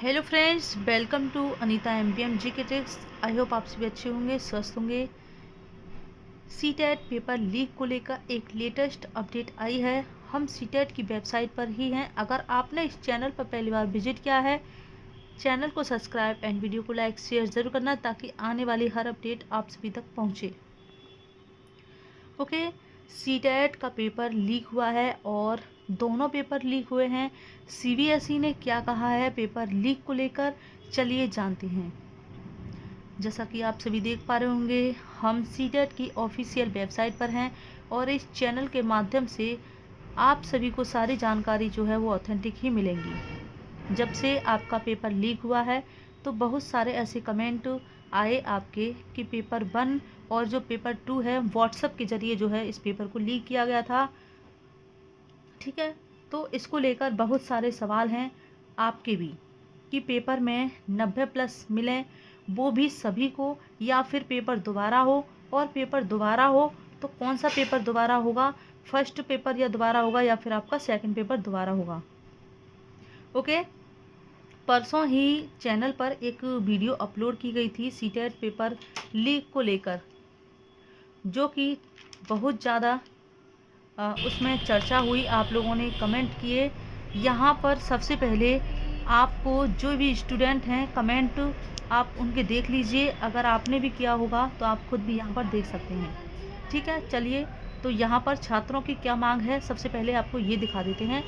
Hello friends, welcome to Anita MPM ji के tricks. I hope आप सभी अच्छे होंगे, स्वस्थ होंगे। सीटेट पेपर लीक को लेकर एक लेटेस्ट अपडेट आई है। हम सीटेट की वेबसाइट पर ही हैं। अगर आपने इस चैनल पर पहली बार विजिट किया है, चैनल को सब्सक्राइब एंड वीडियो को लाइक शेयर ज़रूर करना ताकि आने वाली हर अपडेट आप सभी तक पहुँचे। ओके, सीटेट का पेपर लीक हुआ है और दोनों पेपर लीक हुए हैं। सीबीएसई ने क्या कहा है पेपर लीक को लेकर, चलिए जानते हैं। जैसा कि आप सभी देख पा रहे होंगे, हम सीटेट की ऑफिशियल वेबसाइट पर हैं और इस चैनल के माध्यम से आप सभी को सारी जानकारी जो है वो ऑथेंटिक ही मिलेंगी। जब से आपका पेपर लीक हुआ है तो बहुत सारे ऐसे कमेंट आए आपके कि पेपर 1 और जो पेपर 2 है व्हाट्सएप के ज़रिए जो है इस पेपर को लीक किया गया था। ठीक है, तो इसको लेकर बहुत सारे सवाल हैं आपके भी कि पेपर में 90+ मिले, वो भी सभी को, या फिर पेपर दोबारा हो, और पेपर दोबारा हो तो कौन सा पेपर दोबारा होगा, फर्स्ट पेपर या दोबारा होगा या फिर आपका सेकंड पेपर दोबारा होगा। ओके, परसों ही चैनल पर एक वीडियो अपलोड की गई थी सीटेट पेपर लीक को लेकर, जो कि बहुत ज़्यादा उसमें चर्चा हुई, आप लोगों ने कमेंट किए। यहाँ पर सबसे पहले आपको जो भी स्टूडेंट हैं कमेंट आप उनके देख लीजिए। अगर आपने भी किया होगा तो आप खुद भी यहाँ पर देख सकते हैं। ठीक है, चलिए तो यहाँ पर छात्रों की क्या मांग है सबसे पहले आपको ये दिखा देते हैं।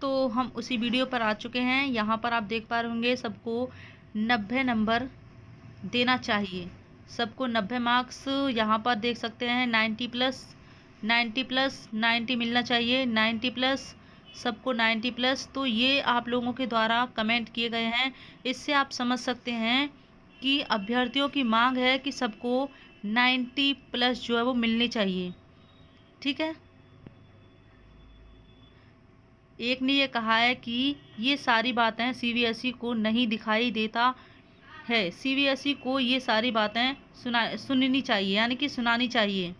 तो हम उसी वीडियो पर आ चुके हैं। यहाँ पर आप देख पा रहे होंगे सबको 90 नंबर देना चाहिए, सबको 90 मार्क्स यहाँ पर देख सकते हैं। 90+ मिलना चाहिए, 90+, सबको 90+। तो ये आप लोगों के द्वारा कमेंट किए गए हैं। इससे आप समझ सकते हैं कि अभ्यर्थियों की मांग है कि सबको 90+ जो है वो मिलनी चाहिए। ठीक है, एक ने ये कहा है कि ये सारी बातें सीबीएसई को नहीं दिखाई देता है, सीबीएसई को ये सारी बातें सुननी चाहिए, यानी कि सुनानी चाहिए।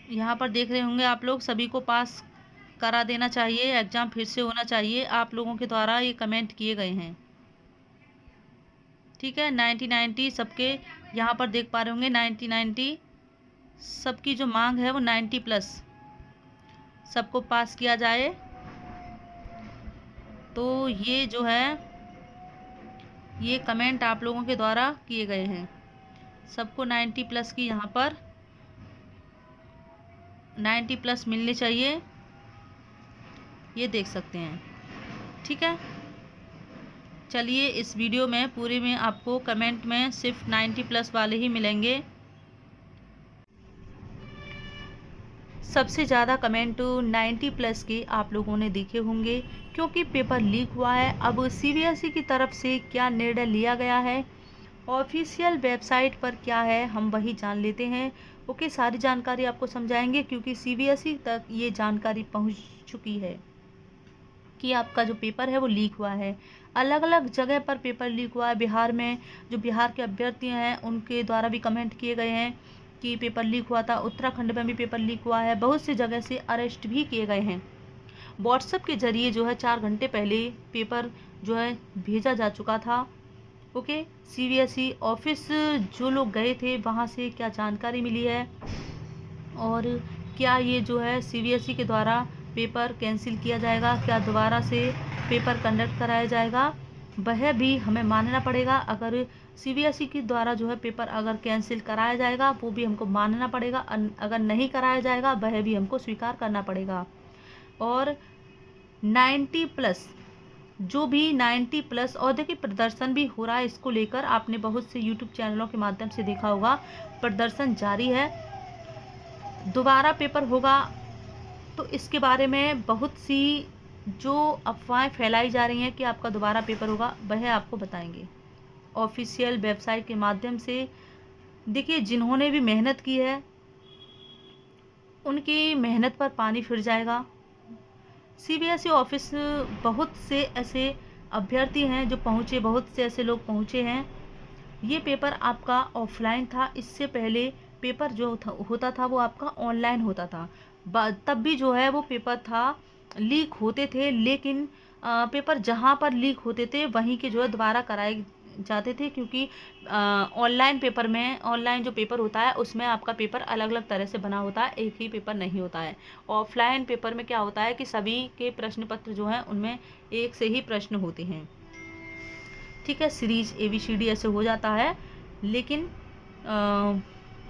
यहाँ पर देख रहे होंगे आप लोग, सभी को पास करा देना चाहिए, एग्ज़ाम फिर से होना चाहिए, आप लोगों के द्वारा ये कमेंट किए गए हैं। ठीक है, 90 सबके यहाँ पर देख पा रहे होंगे। 90 सबकी जो मांग है वो 90+, सबको पास किया जाए। तो ये जो है ये कमेंट आप लोगों के द्वारा किए गए हैं। सबको 90+ की यहाँ पर 90+ मिलने चाहिए, ये देख सकते हैं। ठीक है, चलिए इस वीडियो में पूरे में आपको कमेंट में सिर्फ 90+ वाले ही मिलेंगे। सबसे ज़्यादा कमेंट 90+ के आप लोगों ने देखे होंगे, क्योंकि पेपर लीक हुआ है। अब सीबीएसई की तरफ से क्या निर्णय लिया गया है, ऑफिशियल वेबसाइट पर क्या है, हम वही जान लेते हैं। ओके, सारी जानकारी आपको समझाएंगे क्योंकि सीबीएसई तक ये जानकारी पहुंच चुकी है कि आपका जो पेपर है वो लीक हुआ है। अलग अलग जगह पर पेपर लीक हुआ है। बिहार में जो बिहार के अभ्यर्थी हैं उनके द्वारा भी कमेंट किए गए हैं कि पेपर लीक हुआ था। उत्तराखंड में भी पेपर लीक हुआ है। बहुत सी जगह से अरेस्ट भी किए गए हैं। व्हाट्सएप के ज़रिए जो है 4 घंटे पहले पेपर जो है भेजा जा चुका था। ओके, सीबीएसई ऑफिस जो लोग गए थे वहाँ से क्या जानकारी मिली है और क्या ये जो है सीबीएसई के द्वारा पेपर कैंसिल किया जाएगा, क्या दोबारा से पेपर कंडक्ट कराया जाएगा, वह भी हमें मानना पड़ेगा। अगर सीबीएसई के द्वारा जो है पेपर अगर कैंसिल कराया जाएगा वो भी हमको मानना पड़ेगा, अगर नहीं कराया जाएगा वह भी हमको स्वीकार करना पड़ेगा। और 90+ जो भी 90+ और देखिए प्रदर्शन भी हो रहा है इसको लेकर, आपने बहुत से यूट्यूब चैनलों के माध्यम से देखा होगा, प्रदर्शन जारी है। दोबारा पेपर होगा तो इसके बारे में बहुत सी जो अफवाहें फैलाई जा रही हैं कि आपका दोबारा पेपर होगा वह आपको बताएंगे ऑफिशियल वेबसाइट के माध्यम से। देखिए, जिन्होंने भी मेहनत की है उनकी मेहनत पर पानी फिर जाएगा। सीबीएसई ऑफिस बहुत से ऐसे अभ्यर्थी हैं जो पहुँचे, बहुत से ऐसे लोग पहुँचे हैं। ये पेपर आपका ऑफलाइन था, इससे पहले पेपर जो होता था वो आपका ऑनलाइन होता था। तब भी जो है वो पेपर था, लीक होते थे, लेकिन पेपर जहाँ पर लीक होते थे वहीं के जो है दोबारा कराए जाते थे, क्योंकि ऑनलाइन पेपर में, ऑनलाइन जो पेपर होता है उसमें आपका पेपर अलग अलग तरह से बना होता है, एक ही पेपर नहीं होता है। ऑफलाइन पेपर में क्या होता है कि सभी के प्रश्न पत्र जो हैं उनमें एक से ही प्रश्न होते हैं। ठीक है, सीरीज ABCD ऐसे हो जाता है। लेकिन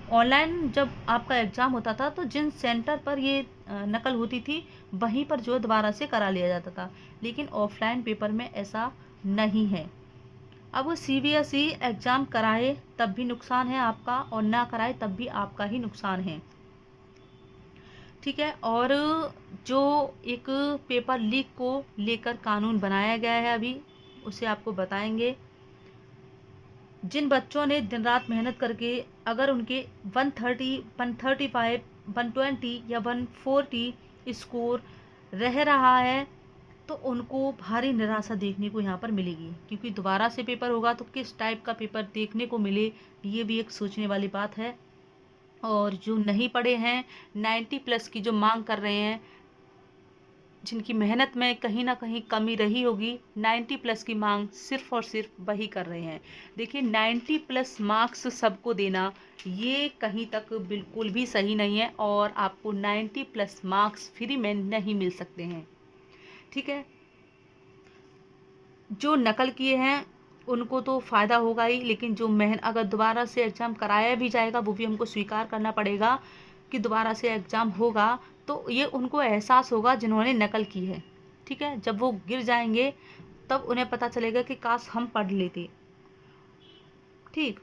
ऑनलाइन जब आपका एग्ज़ाम होता था तो जिन सेंटर पर ये नकल होती थी वहीं पर जो है दोबारा से करा लिया जाता था, लेकिन ऑफलाइन पेपर में ऐसा नहीं है। अब CBSE एग्ज़ाम कराए तब भी नुकसान है आपका, और ना कराए तब भी आपका ही नुकसान है। ठीक है, और जो एक पेपर लीक को लेकर कानून बनाया गया है अभी, उसे आपको बताएंगे। जिन बच्चों ने दिन रात मेहनत करके अगर उनके 130, 135, 120 या 140 स्कोर रह रहा है तो उनको भारी निराशा देखने को यहाँ पर मिलेगी, क्योंकि दोबारा से पेपर होगा तो किस टाइप का पेपर देखने को मिले, ये भी एक सोचने वाली बात है। और जो नहीं पढ़े हैं, 90 प्लस की जो मांग कर रहे हैं, जिनकी मेहनत में कहीं ना कहीं कमी रही होगी, 90 प्लस की मांग सिर्फ और सिर्फ वही कर रहे हैं। देखिए, 90 प्लस मार्क्स सबको देना ये कहीं तक बिल्कुल भी सही नहीं है, और आपको 90 प्लस मार्क्स फ्री में नहीं मिल सकते हैं। ठीक है, जो नकल किए हैं उनको तो फ़ायदा होगा ही, लेकिन जो अगर दोबारा से एग्ज़ाम कराया भी जाएगा वो भी हमको स्वीकार करना पड़ेगा कि दोबारा से एग्ज़ाम होगा, तो ये उनको एहसास होगा जिन्होंने नकल की है। ठीक है, जब वो गिर जाएंगे तब उन्हें पता चलेगा कि काश हम पढ़ लेते। ठीक,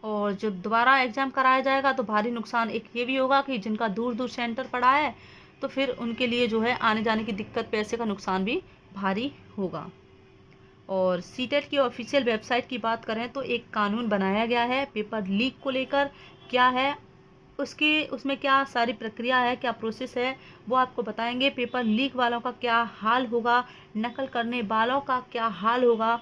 और जब दोबारा एग्ज़ाम कराया जाएगा तो भारी नुकसान एक ये भी होगा कि जिनका दूर दूर सेंटर पड़ा है तो फिर उनके लिए जो है आने जाने की दिक्कत, पैसे का नुकसान भी भारी होगा। और सीटेट की ऑफिशियल वेबसाइट की बात करें तो एक कानून बनाया गया है पेपर लीक को लेकर। क्या है उसमें क्या सारी प्रक्रिया है, क्या प्रोसेस है, वो आपको बताएंगे। पेपर लीक वालों का क्या हाल होगा, नकल करने वालों का क्या हाल होगा,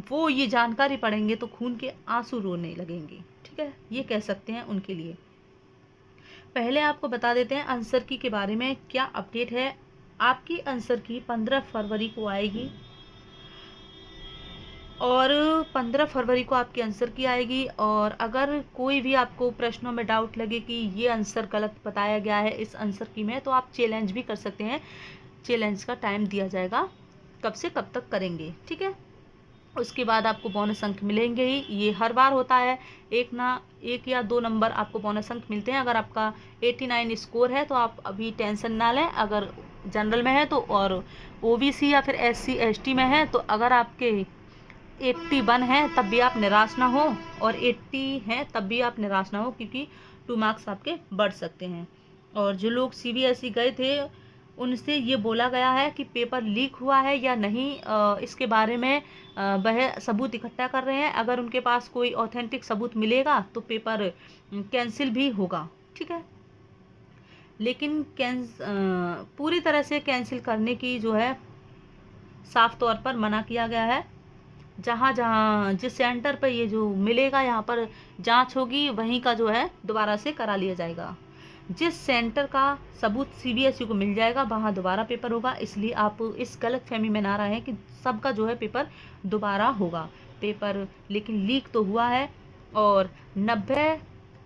वो ये जानकारी पढ़ेंगे तो खून के आंसू रोने लगेंगे। ठीक है, ये कह सकते हैं उनके लिए। पहले आपको बता देते हैं आंसर की के बारे में क्या अपडेट है। आपकी आंसर की 15 फरवरी को आएगी, और 15 फरवरी को आपकी आंसर की आएगी। और अगर कोई भी आपको प्रश्नों में डाउट लगे कि ये आंसर गलत बताया गया है इस आंसर की में, तो आप चैलेंज भी कर सकते हैं। चैलेंज का टाइम दिया जाएगा, कब से कब तक करेंगे। ठीक है, उसके बाद आपको बोनस अंक मिलेंगे ही, ये हर बार होता है। एक या दो नंबर आपको बोनस अंक मिलते हैं। अगर आपका 89 स्कोर है तो आप अभी टेंशन ना लें। अगर जनरल में है तो, और OBC या फिर SC ST में है तो अगर आपके 81 है तब भी आप निराश ना हो, और 80 हैं तब भी आप निराश ना हो, क्योंकि 2 मार्क्स आपके बढ़ सकते हैं। और जो लोग CBSE गए थे उनसे ये बोला गया है कि पेपर लीक हुआ है या नहीं, इसके बारे में वह सबूत इकट्ठा कर रहे हैं। अगर उनके पास कोई ऑथेंटिक सबूत मिलेगा तो पेपर कैंसिल भी होगा। ठीक है, लेकिन पूरी तरह से कैंसिल करने की जो है साफ तौर पर मना किया गया है। जहाँ जहाँ जिस सेंटर पर ये जो मिलेगा यहाँ पर जांच होगी, वहीं का जो है दोबारा से करा लिया जाएगा। जिस सेंटर का सबूत CBSE को मिल जाएगा वहाँ दोबारा पेपर होगा। इसलिए आप इस गलत फहमी में ना रहें कि सबका जो है पेपर दोबारा होगा। पेपर लेकिन लीक तो हुआ है, और 90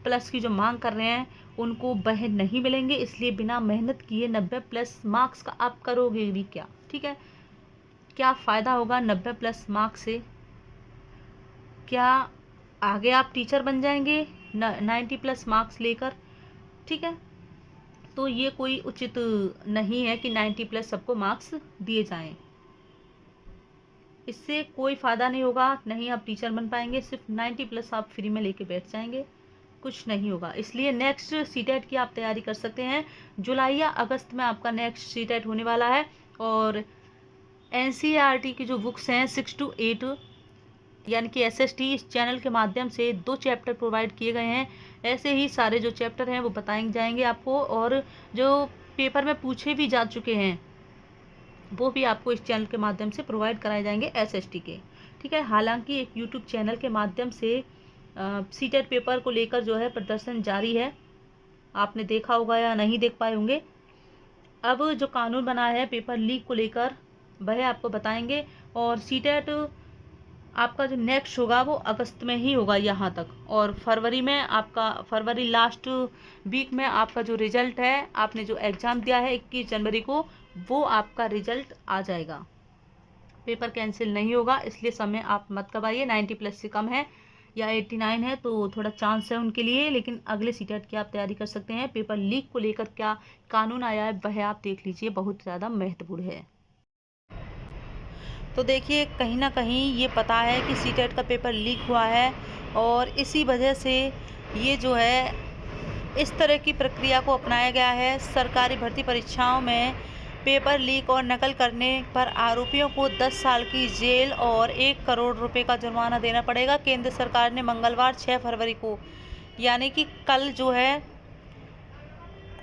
प्लस की जो मांग कर रहे हैं उनको वह नहीं मिलेंगे। इसलिए बिना मेहनत किए 90 प्लस मार्क्स का आप करोगे भी क्या। ठीक है, क्या फ़ायदा होगा 90 प्लस मार्क्स से? क्या आगे आप टीचर बन जाएंगे 90 प्लस मार्क्स लेकर? ठीक है, तो ये कोई उचित नहीं है कि 90 प्लस सबको मार्क्स दिए जाएं। इससे कोई फ़ायदा नहीं होगा, नहीं आप टीचर बन पाएंगे। सिर्फ 90 प्लस आप फ्री में लेके बैठ जाएंगे, कुछ नहीं होगा। इसलिए नेक्स्ट सीटेट की आप तैयारी कर सकते हैं। जुलाई या अगस्त में आपका नेक्स्ट सीटेट होने वाला है। और NCERT की जो बुक्स हैं 6 to 8 यानी कि SST, इस चैनल के माध्यम से 2 चैप्टर प्रोवाइड किए गए हैं। ऐसे ही सारे जो चैप्टर हैं वो बताए जाएंगे आपको, और जो पेपर में पूछे भी जा चुके हैं वो भी आपको इस चैनल के माध्यम से प्रोवाइड कराए जाएंगे SST के। ठीक है, हालांकि एक YouTube चैनल के माध्यम से सीटेट पेपर को लेकर जो है प्रदर्शन जारी है। आपने देखा होगा या नहीं देख पाए होंगे। अब जो कानून बना है पेपर लीक को लेकर वह आपको बताएंगे। और सीटेट आपका जो नेक्स्ट होगा वो अगस्त में ही होगा यहाँ तक, और फरवरी में आपका, फरवरी लास्ट वीक में आपका जो रिजल्ट है, आपने जो एग्ज़ाम दिया है 21 जनवरी को, वो आपका रिजल्ट आ जाएगा। पेपर कैंसिल नहीं होगा, इसलिए समय आप मत कबाइए। 90 प्लस से कम है या 89 है तो थोड़ा चांस है उनके लिए, लेकिन अगले सीटेट की आप तैयारी कर सकते हैं। पेपर लीक को लेकर क्या कानून आया है वह आप देख लीजिए, बहुत ज़्यादा महत्वपूर्ण है। तो देखिए, कहीं ना कहीं ये पता है कि सीटेट का पेपर लीक हुआ है, और इसी वजह से ये जो है इस तरह की प्रक्रिया को अपनाया गया है। सरकारी भर्ती परीक्षाओं में पेपर लीक और नकल करने पर आरोपियों को 10 साल की जेल और 1 करोड़ रुपए का जुर्माना देना पड़ेगा। केंद्र सरकार ने मंगलवार 6 फरवरी को, यानी कि कल जो है,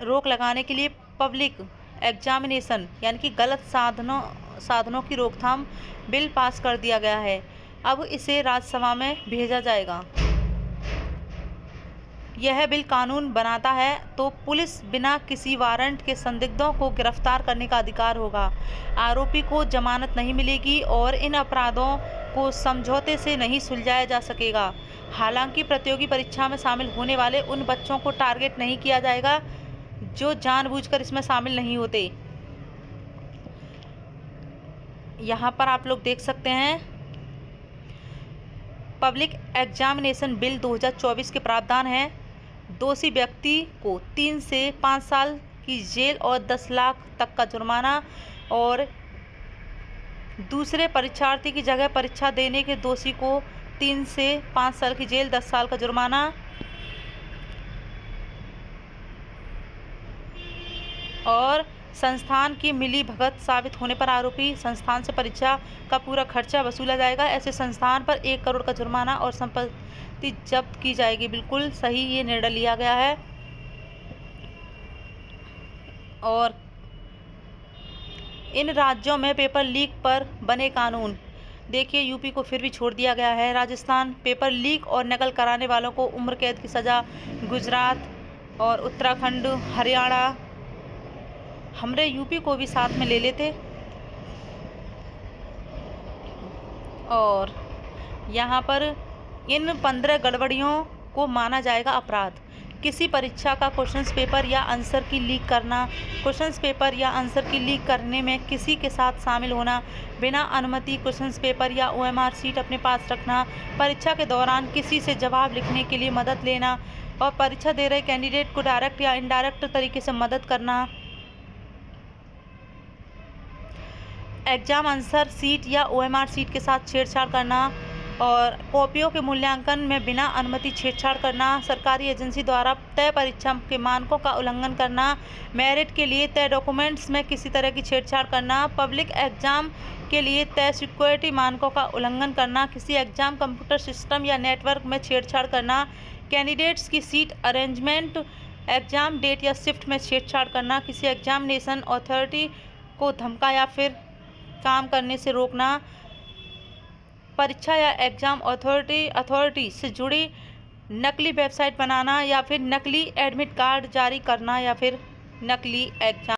रोक लगाने के लिए पब्लिक एग्जामिनेशन यानी कि गलत साधनों की रोकथाम बिल पास कर दिया गया है। अब इसे राज्यसभा में भेजा जाएगा। यह बिल कानून बनाता है तो पुलिस बिना किसी वारंट के संदिग्धों को गिरफ्तार करने का अधिकार होगा। आरोपी को जमानत नहीं मिलेगी और इन अपराधों को समझौते से नहीं सुलझाया जा सकेगा। हालांकि प्रतियोगी परीक्षा में शामिल होने वाले उन बच्चों को टारगेट नहीं किया जाएगा जो जानबूझकर इसमें शामिल नहीं होते। यहाँ पर आप लोग देख सकते हैं, पब्लिक एग्जामिनेशन बिल 2024 के प्रावधान हैं। दोषी व्यक्ति को 3 से 5 साल की जेल और 10 लाख तक का जुर्माना, और दूसरे परीक्षार्थी की जगह परीक्षा देने के दोषी को 3 से 5 साल की जेल, 10 साल का जुर्माना, और संस्थान की मिली भगत साबित होने पर आरोपी संस्थान से परीक्षा का पूरा खर्चा वसूला जाएगा। ऐसे संस्थान पर 1 करोड़ का जुर्माना और संपत्ति जब्त की जाएगी। बिल्कुल सही ये निर्णय लिया गया है। और इन राज्यों में पेपर लीक पर बने कानून, देखिए यूपी को फिर भी छोड़ दिया गया है। राजस्थान पेपर लीक और नकल कराने वालों को उम्र कैद की सज़ा। गुजरात और उत्तराखंड, हरियाणा, हमरे यूपी को भी साथ में ले लेते। और यहाँ पर इन 15 गड़बड़ियों को माना जाएगा अपराध। किसी परीक्षा का क्वेश्चंस पेपर या आंसर की लीक करना, क्वेश्चंस पेपर या आंसर की लीक करने में किसी के साथ शामिल होना, बिना अनुमति क्वेश्चंस पेपर या OMR सीट अपने पास रखना, परीक्षा के दौरान किसी से जवाब लिखने के लिए मदद लेना, और परीक्षा दे रहे कैंडिडेट को डायरेक्ट या इनडायरेक्ट तरीके से मदद करना, एग्जाम आंसर सीट या OMR सीट के साथ छेड़छाड़ करना, और कॉपियों के मूल्यांकन में बिना अनुमति छेड़छाड़ करना, सरकारी एजेंसी द्वारा तय परीक्षा के मानकों का उल्लंघन करना, मेरिट के लिए तय डॉक्यूमेंट्स में किसी तरह की छेड़छाड़ करना, पब्लिक एग्जाम के लिए तय सिक्योरिटी मानकों का उल्लंघन करना, किसी एग्जाम कंप्यूटर सिस्टम या नेटवर्क में छेड़छाड़ करना, कैंडिडेट्स की सीट अरेंजमेंट, एग्जाम डेट या शिफ्ट में छेड़छाड़ करना, किसी एग्जामिनेशन अथॉरिटी को धमका या फिर काम करने से रोकना, परीक्षा या एग्जाम अथॉरिटी से जुड़ी नकली वेबसाइट बनाना, या फिर नकली एडमिट कार्ड जारी करना, या फिर नकली एग्जाम